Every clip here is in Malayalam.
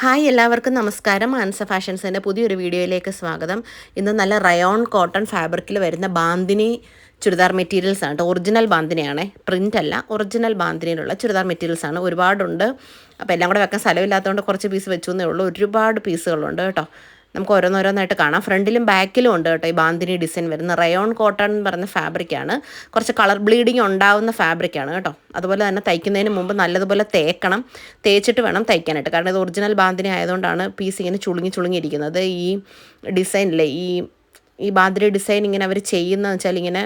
ഹായ് എല്ലാവർക്കും നമസ്കാരം. ആൻസ ഫാഷൻസിൻ്റെ പുതിയൊരു വീഡിയോയിലേക്ക് സ്വാഗതം. ഇന്ന് നല്ല റയോൺ കോട്ടൺ ഫാബ്രിക്കിൽ വരുന്ന ബാന്തിനി ചുരിദാർ മെറ്റീരിയൽസ് ആണ് കേട്ടോ. ഒറിജിനൽ ബാന്തിനിയാണേ, പ്രിൻ്റ് അല്ല, ഒറിജിനൽ ബാന്തിനിയിലുള്ള ചുരിദാർ മെറ്റീരിയൽസ് ആണ്. ഒരുപാടുണ്ട്. അപ്പോൾ എല്ലാം കൂടെ വെക്കാൻ സ്ഥലമില്ലാത്തതുകൊണ്ട് കുറച്ച് പീസ് വെച്ചു എന്നേ ഉള്ളൂ. ഒരുപാട് പീസുകളുണ്ട് കേട്ടോ. നമുക്ക് ഓരോന്നോരോന്നായിട്ട് കാണാം. ഫ്രണ്ടിലും ബാക്കിലും ഉണ്ട് കേട്ടോ ഈ ബാന്തിനി ഡിസൈൻ വരുന്ന റയോൺ കോട്ടൺ എന്ന് പറയുന്ന ഫാബ്രിക്കാണ്. കുറച്ച് കളർ ബ്ലീഡിങ് ഉണ്ടാവുന്ന ഫാബ്രിക്കാണ് കേട്ടോ. അതുപോലെ തന്നെ തയ്ക്കുന്നതിന് മുമ്പ് നല്ലതുപോലെ തേച്ചിട്ട് വേണം തയ്ക്കാനായിട്ട്. കാരണം ഇത് ഒറിജിനൽ ബാന്തിനി ആയതുകൊണ്ടാണ് പീസ് ഇങ്ങനെ ചുളുങ്ങിയിരിക്കുന്നത്. ഈ ഡിസൈനിലെ ഈ ബാന്തിനി ഡിസൈൻ ഇങ്ങനെ അവർ ചെയ്യുന്നതെന്ന് വെച്ചാൽ ഇങ്ങനെ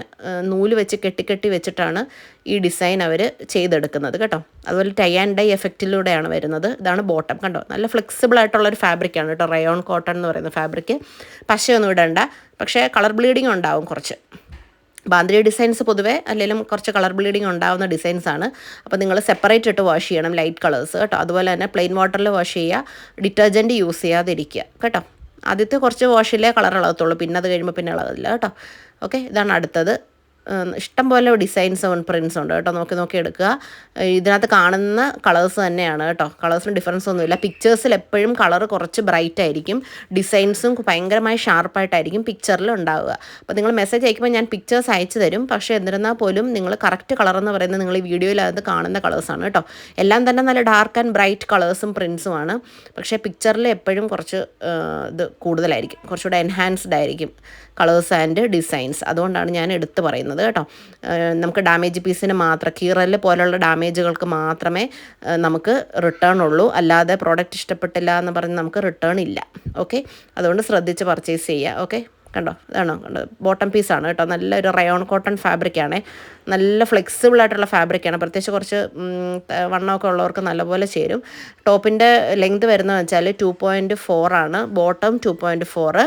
നൂല് വെച്ച് കെട്ടി വെച്ചിട്ടാണ് ഈ ഡിസൈൻ അവർ ചെയ്തെടുക്കുന്നത് കേട്ടോ. അതുപോലെ ടൈ ആൻഡ് ഡൈ എഫക്റ്റിലൂടെയാണ് വരുന്നത്. ഇതാണ് ബോട്ടം, കണ്ടോ. നല്ല ഫ്ലെക്സിബിൾ ആയിട്ടുള്ളൊരു ഫാബ്രിക്കാണ് കേട്ടോ റയോൺ കോട്ടൺ എന്ന് പറയുന്ന ഫാബ്രിക്ക്. പശയൊന്നും ഇടണ്ട, പക്ഷേ കളർ ബ്ലീഡിങ് ഉണ്ടാവും കുറച്ച്. ബാന്തിനി ഡിസൈൻസ് പൊതുവേ അല്ലെങ്കിലും കുറച്ച് കളർ ബ്ലീഡിങ് ഉണ്ടാവുന്ന ഡിസൈൻസാണ്. അപ്പോൾ നിങ്ങൾ സെപ്പറേറ്റ് ഇട്ട് വാഷ് ചെയ്യണം, ലൈറ്റ് കളേഴ്സ് കേട്ടോ. അതുപോലെ തന്നെ പ്ലെയിൻ വാട്ടറിൽ വാഷ് ചെയ്യുക, ഡിറ്റർജൻറ്റ് യൂസ് ചെയ്യാതിരിക്കുക കേട്ടോ. ആദ്യത്തെ കുറച്ച് വാഷിലേ കളർ ഇളകത്തുള്ളൂ, പിന്നെ അത് കഴിയുമ്പോൾ പിന്നെ ഇളകില്ല കേട്ടോ. ഓക്കെ, ഇതാണ് അടുത്തത്. ഇഷ്ടം പോലെ ഡിസൈൻസും പ്രിൻസും ഉണ്ട് കേട്ടോ. നോക്കി എടുക്കുക. ഇതിനകത്ത് കാണുന്ന കളേഴ്സ് തന്നെയാണ് കേട്ടോ. കളേഴ്സിന് ഡിഫറൻസ് ഒന്നുമില്ല. പിക്ചേഴ്സിൽ എപ്പോഴും കളർ കുറച്ച് ബ്രൈറ്റ് ആയിരിക്കും, ഡിസൈൻസും ഭയങ്കരമായി ഷാർപ്പായിട്ടായിരിക്കും പിക്ചറിൽ ഉണ്ടാവുക. അപ്പോൾ നിങ്ങൾ മെസ്സേജ് അയക്കുമ്പോൾ ഞാൻ പിക്ചേഴ്സ് അയച്ചു തരും. പക്ഷേ എന്നിരുന്നാൽ പോലും നിങ്ങൾ കറക്റ്റ് കളർ എന്ന് പറയുന്നത് നിങ്ങൾ ഈ വീഡിയോയിൽ അത് കാണുന്ന കളേഴ്സാണ് കേട്ടോ. എല്ലാം തന്നെ നല്ല ഡാർക്ക് ആൻഡ് ബ്രൈറ്റ് കളേഴ്സും പ്രിൻസുമാണ്. പക്ഷേ പിക്ചറിൽ എപ്പോഴും കുറച്ച് ഇത് കൂടുതലായിരിക്കും, കുറച്ചുകൂടെ എൻഹാൻസ്ഡ് ആയിരിക്കും കളേഴ്സ് ആൻഡ് ഡിസൈൻസ്. അതുകൊണ്ടാണ് ഞാൻ എടുത്ത് പറയുന്നത് കേട്ടോ. നമുക്ക് ഡാമേജ് പീസിന് മാത്രം, കീറൽ പോലുള്ള ഡാമേജുകൾക്ക് മാത്രമേ നമുക്ക് റിട്ടേൺ ഉള്ളൂ. അല്ലാതെ പ്രോഡക്റ്റ് ഇഷ്ടപ്പെട്ടില്ല എന്ന് പറഞ്ഞ് നമുക്ക് റിട്ടേൺ ഇല്ല. ഓക്കെ, അതുകൊണ്ട് ശ്രദ്ധിച്ച് പർച്ചേസ് ചെയ്യുക. ഓക്കെ, കണ്ടോ, ഇതാണോ കണ്ടോ, ബോട്ടം പീസാണ് കേട്ടോ. നല്ലൊരു റയോൺ കോട്ടൺ ഫാബ്രിക്കാണ്, നല്ല ഫ്ലെക്സിബിൾ ആയിട്ടുള്ള ഫാബ്രിക്കാണ്. പ്രത്യേകിച്ച് കുറച്ച് വണ്ണമൊക്കെ ഉള്ളവർക്ക് നല്ലപോലെ ചേരും. ടോപ്പിൻ്റെ ലെങ്ത് വരുന്നതെന്ന് വെച്ചാൽ 2.4 ആണ്, ബോട്ടം 2.4,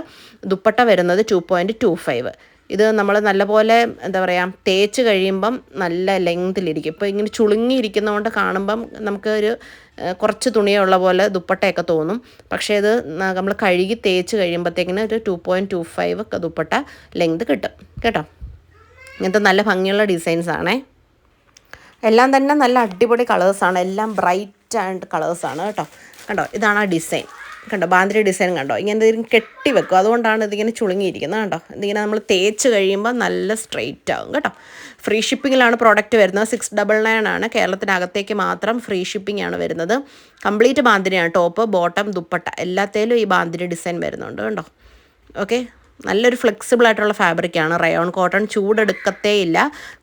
ദുപ്പട്ട വരുന്നത് 2.25. ഇത് നമ്മൾ നല്ലപോലെ എന്താ പറയുക, തേച്ച് കഴിയുമ്പം നല്ല ലെങ്തിലിരിക്കും. ഇപ്പോൾ ഇങ്ങനെ ചുളുങ്ങിയിരിക്കുന്നതുകൊണ്ട് കാണുമ്പം നമുക്ക് ഒരു കുറച്ച് തുണിയുള്ള പോലെ ദുപ്പട്ടയൊക്കെ തോന്നും. പക്ഷേ ഇത് നമ്മൾ കഴുകി തേച്ച് കഴിയുമ്പോഴത്തേക്കിന് ഒരു 2.25 ദുപ്പട്ട ലെങ്ത് കിട്ടും കേട്ടോ. ഇങ്ങനത്തെ നല്ല ഭംഗിയുള്ള ഡിസൈൻസാണേ. എല്ലാം തന്നെ നല്ല അടിപൊളി കളേഴ്സാണ്, എല്ലാം ബ്രൈറ്റ് ആൻഡ് കളേഴ്സാണ് കേട്ടോ. കണ്ടോ, ഇതാണ് ആ ഡിസൈൻ കണ്ടോ. ബാന്തിനി ഡിസൈൻ കണ്ടോ, ഇങ്ങനെ കെട്ടി വെക്കും. അതുകൊണ്ടാണ് ഇതിങ്ങനെ ചുളുങ്ങിയിരിക്കുന്നത് കണ്ടോ. ഇതിങ്ങനെ നമ്മൾ തേച്ച് കഴിയുമ്പോൾ നല്ല സ്ട്രെയിറ്റ് ആകും കേട്ടോ. ഫ്രീ ഷിപ്പിങ്ങിലാണ് പ്രോഡക്റ്റ് വരുന്നത്. 699 ആണ്. കേരളത്തിനകത്തേക്ക് മാത്രം ഫ്രീ ഷിപ്പിംഗ് ആണ് വരുന്നത്. കംപ്ലീറ്റ് ബാന്തിനിയാണ്, ടോപ്പ് ബോട്ടം ദുപ്പട്ട എല്ലാത്തേലും ഈ ബാന്തിനി ഡിസൈൻ വരുന്നുണ്ട് കണ്ടോ. ഓക്കെ, നല്ലൊരു ഫ്ലെക്സിബിൾ ആയിട്ടുള്ള ഫാബ്രിക്കാണ് റയോൺ കോട്ടൺ. ചൂടെടുക്കത്തേ ഇല്ല.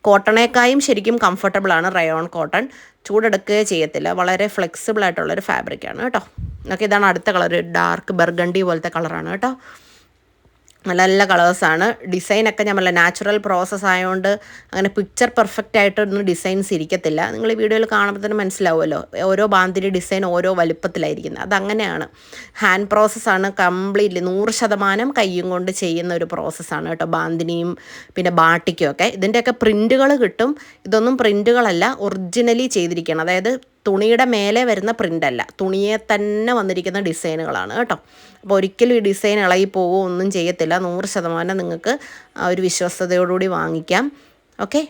കോട്ടണേക്കായും ശരിക്കും കംഫർട്ടബിളാണ് റയോൺ കോട്ടൺ, ചൂടെടുക്കുകയേ ചെയ്യത്തില്ല. വളരെ ഫ്ലെക്സിബിൾ ആയിട്ടുള്ളൊരു ഫാബ്രിക്കാണ് കേട്ടോ. ഓക്കെ, ഇതാണ് അടുത്ത കളർ, ഡാർക്ക് ബർഗണ്ടി പോലത്തെ കളറാണ് കേട്ടോ. നല്ല നല്ല കളേഴ്സാണ്. ഡിസൈനൊക്കെ ഞാൻ പറഞ്ഞ നാച്ചുറൽ പ്രോസസ്സ് ആയതുകൊണ്ട് അങ്ങനെ പിക്ചർ പെർഫെക്റ്റ് ആയിട്ടൊന്നും ഡിസൈൻസ് ഇരിക്കത്തില്ല. നിങ്ങൾ ഈ വീഡിയോയിൽ കാണുമ്പോൾ തന്നെ മനസ്സിലാവുമല്ലോ, ഓരോ ബാന്തിനി ഡിസൈൻ ഓരോ വലുപ്പത്തിലായിരിക്കുന്നത്. അതങ്ങനെയാണ്, ഹാൻഡ് പ്രോസസ്സാണ് കംപ്ലീറ്റ്ലി 100% കയ്യും കൊണ്ട് ചെയ്യുന്ന ഒരു പ്രോസസ്സാണ് കേട്ടോ. ബാന്തിനിയും പിന്നെ ബാട്ടിക്കും ഒക്കെ ഇതിൻ്റെയൊക്കെ പ്രിൻറ്റുകൾ കിട്ടും. ഇതൊന്നും പ്രിൻറ്റുകളല്ല, ഒറിജിനലി ചെയ്തിരിക്കുകയാണ്. അതായത് തുണിയുടെ മേലെ വരുന്ന പ്രിൻ്റല്ല, തുണിയെ തന്നെ വന്നിരിക്കുന്ന ഡിസൈനുകളാണ് കേട്ടോ. അപ്പോൾ ഒരിക്കലും ഈ ഡിസൈൻ ഇളകി പോവുകയോ ഒന്നും ചെയ്യത്തില്ല. 100% നിങ്ങൾക്ക് ആ ഒരു വിശ്വസ്തയോടുകൂടി വാങ്ങിക്കാം. ഓക്കെ,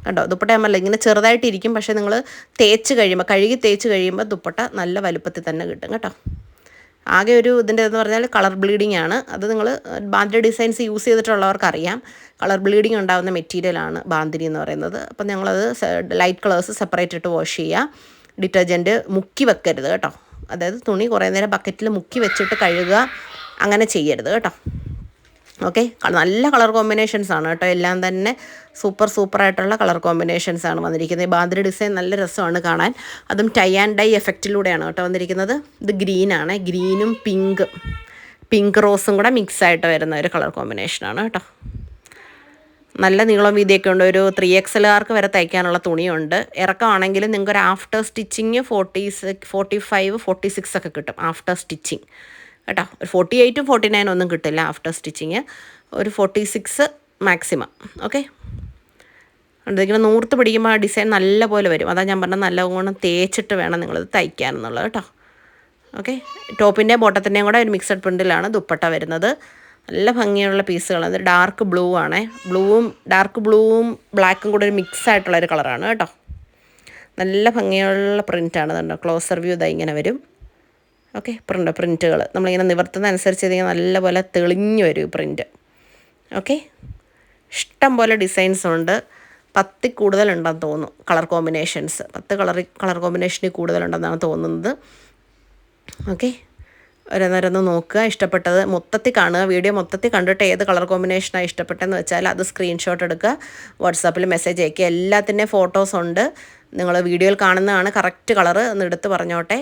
കണ്ടോ, ദുപ്പട്ട നമ്മളല്ല ഇങ്ങനെ ചെറുതായിട്ടിരിക്കും. പക്ഷേ നിങ്ങൾ കഴുകി തേച്ച് കഴിയുമ്പോൾ ദുപ്പട്ട നല്ല വലുപ്പത്തിൽ തന്നെ കിട്ടും കേട്ടോ. ആകെ ഒരു ഇതിൻ്റെ എന്ന് പറഞ്ഞാൽ കളർ ബ്ലീഡിങ് ആണ്. അത് നിങ്ങൾ ബാന്തിനി ഡിസൈൻസ് യൂസ് ചെയ്തിട്ടുള്ളവർക്കറിയാം, കളർ ബ്ലീഡിങ് ഉണ്ടാകുന്ന മെറ്റീരിയലാണ് ബാന്തിനി എന്ന് പറയുന്നത്. അപ്പം ഞങ്ങളത് ലൈറ്റ് കളേഴ്സ് സെപ്പറേറ്റ് ഇട്ട് വാഷ് ചെയ്യുക. ഡിറ്റർജൻറ്റ് മുക്കി വെക്കരുത് കേട്ടോ. അതായത് തുണി കുറേ നേരം ബക്കറ്റിൽ മുക്കി വെച്ചിട്ട് കഴുകുക, അങ്ങനെ ചെയ്യരുത് കേട്ടോ. ഓക്കെ, നല്ല കളർ കോമ്പിനേഷൻസാണ് കേട്ടോ. എല്ലാം തന്നെ സൂപ്പറായിട്ടുള്ള കളർ കോമ്പിനേഷൻസാണ് വന്നിരിക്കുന്നത്. ഈ ബാന്തിനി ഡിസൈൻ നല്ല രസമാണ് കാണാൻ. അതും ടൈ ആൻഡ് ഡൈ എഫക്റ്റിലൂടെയാണ് കേട്ടോ വന്നിരിക്കുന്നത്. ഇത് ഗ്രീനാണ്, ഗ്രീനും പിങ്ക് റോസും കൂടെ മിക്സ് ആയിട്ട് വരുന്ന ഒരു കളർ കോമ്പിനേഷനാണ് കേട്ടോ. നല്ല നീളം വീതിയൊക്കെ ഉണ്ട്. ഒരു 3XLകാർക്ക് വരെ തയ്ക്കാനുള്ള തുണിയുണ്ട്. ഇറക്കമാണെങ്കിലും നിങ്ങൾക്ക് ഒരു ആഫ്റ്റർ സ്റ്റിച്ചിങ് 45, 46 ഒക്കെ കിട്ടും ആഫ്റ്റർ സ്റ്റിച്ചിങ് കേട്ടോ. ഒരു 48, 49 ഒന്നും കിട്ടില്ല ആഫ്റ്റർ സ്റ്റിച്ചിങ്, ഒരു 46 മാക്സിമം. ഓക്കെ, അതിങ്ങനെ നൂർത്ത് പിടിക്കുമ്പോൾ ആ ഡിസൈൻ നല്ല പോലെ വരും. അതാണ് ഞാൻ പറഞ്ഞത്, നല്ലവണ്ണം തേച്ചിട്ട് വേണം നിങ്ങളിത് തയ്ക്കാനെന്നുള്ളത് കേട്ടോ. ഓക്കെ, ടോപ്പിൻ്റെയും ബോട്ടത്തിൻ്റെയും കൂടെ ഒരു മിക്സഡ് പ്രിൻറ്റിലാണ് ദുപ്പട്ട വരുന്നത്. നല്ല ഭംഗിയുള്ള പീസുകളാണ്. അത് ഡാർക്ക് ബ്ലൂ ആണേ, ഡാർക്ക് ബ്ലൂവും ബ്ലാക്കും കൂടെ ഒരു മിക്സ് ആയിട്ടുള്ളൊരു കളറാണ് കേട്ടോ. നല്ല ഭംഗിയുള്ള പ്രിൻ്റാണ്. കണ്ടോ, ക്ലോസർ വ്യൂ ഇതാ ഇങ്ങനെ വരും. ഓക്കെ, പ്രിൻറ്റുകൾ നമ്മളിങ്ങനെ നിവർത്തുന്ന അനുസരിച്ച് ഇതിങ്ങനെ നല്ലപോലെ തെളിഞ്ഞു വരും പ്രിൻറ്റ്. ഓക്കെ, ഇഷ്ടം പോലെ ഡിസൈൻസ് ഉണ്ട്. 10 കൂടുതലുണ്ടെന്ന് തോന്നുന്നു കളർ കോമ്പിനേഷൻസ്. 10 കളർ കോമ്പിനേഷനിൽ കൂടുതലുണ്ടെന്നാണ് തോന്നുന്നത്. ഓക്കെ, ഓരോന്നോരോന്ന് നോക്കുക, ഇഷ്ടപ്പെട്ടത് മൊത്തത്തിൽ കാണുക. വീഡിയോ മൊത്തത്തിൽ കണ്ടിട്ട് ഏത് കളർ കോമ്പിനേഷനാണ് ഇഷ്ടപ്പെട്ടതെന്ന് വെച്ചാൽ അത് സ്ക്രീൻഷോട്ട് എടുക്കുക, വാട്സാപ്പിൽ മെസ്സേജ് അയക്കുക. എല്ലാത്തിൻ്റെയും ഫോട്ടോസ് ഉണ്ട്. നിങ്ങൾ വീഡിയോയിൽ കാണുന്നതാണ് കറക്റ്റ് കളറ് എന്ന് എടുത്ത് പറഞ്ഞോട്ടെ.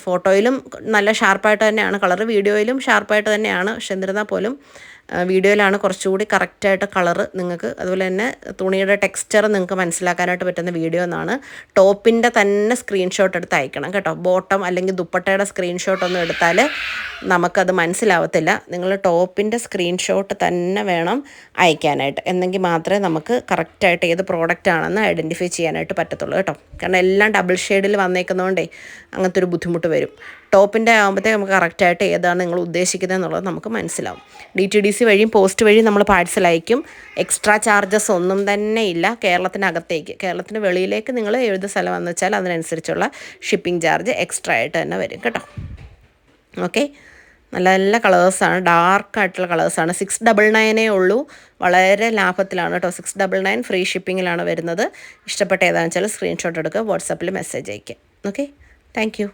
ഫോട്ടോയിലും നല്ല ഷാർപ്പായിട്ട് തന്നെയാണ് കളറ്, വീഡിയോയിലും ഷാർപ്പായിട്ട് തന്നെയാണ്. പക്ഷെ എന്നിരുന്നാൽ പോലും വീഡിയോയിലാണ് കുറച്ചുകൂടി കറക്റ്റായിട്ട് കളറ് നിങ്ങൾക്ക്, അതുപോലെ തന്നെ തുണിയുടെ ടെക്സ്ചർ നിങ്ങൾക്ക് മനസ്സിലാക്കാനായിട്ട് പറ്റുന്ന വീഡിയോ എന്നാണ്. ടോപ്പിൻ്റെ തന്നെ സ്ക്രീൻഷോട്ട് എടുത്ത് അയക്കണം കേട്ടോ. ബോട്ടം അല്ലെങ്കിൽ ദുപ്പട്ടയുടെ സ്ക്രീൻഷോട്ട് ഒന്നും എടുത്താൽ നമുക്കത് മനസ്സിലാവത്തില്ല. നിങ്ങൾ ടോപ്പിൻ്റെ സ്ക്രീൻഷോട്ട് തന്നെ വേണം അയക്കാനായിട്ട്, എന്നെങ്കിൽ മാത്രമേ നമുക്ക് കറക്റ്റായിട്ട് ഏത് പ്രോഡക്റ്റ് ആണെന്ന് ഐഡൻറ്റിഫൈ ചെയ്യാനായിട്ട് പറ്റത്തുള്ളൂ കേട്ടോ. കാരണം എല്ലാം ഡബിൾ ഷെയ്ഡിൽ വന്നേക്കുന്നതുകൊണ്ടേ അങ്ങനത്തെ ഒരു ബുദ്ധിമുട്ട് വരും. ടോപ്പിൻ്റെ ആകുമ്പോഴത്തേക്ക് നമുക്ക് കറക്റ്റായിട്ട് ഏതാണ് നിങ്ങൾ ഉദ്ദേശിക്കുന്നത് എന്നുള്ളത് നമുക്ക് മനസ്സിലാവും. DTDC വഴിയും പോസ്റ്റ് വഴിയും നമ്മൾ പാഴ്സൽ അയക്കും. എക്സ്ട്രാ ചാർജസ് ഒന്നും തന്നെ ഇല്ല കേരളത്തിനകത്തേക്ക്. കേരളത്തിന് വെളിയിലേക്ക് നിങ്ങൾ ഏത് സ്ഥലമാണെന്ന് വെച്ചാൽ അതിനനുസരിച്ചുള്ള ഷിപ്പിംഗ് ചാർജ് എക്സ്ട്രാ ആയിട്ട് തന്നെ വരും കേട്ടോ. ഓക്കെ, നല്ല നല്ല കളേഴ്സാണ്, ഡാർക്കായിട്ടുള്ള കളേഴ്സാണ്. 699 ഉള്ളൂ, വളരെ ലാഭത്തിലാണ് കേട്ടോ. 699 ഫ്രീ ഷിപ്പിങ്ങിലാണ് വരുന്നത്. ഇഷ്ടപ്പെട്ട ഏതാണെന്ന് വെച്ചാൽ സ്ക്രീൻഷോട്ട് എടുക്കുക, വാട്സാപ്പിൽ മെസ്സേജ് അയയ്ക്കുക. Okay, thank you.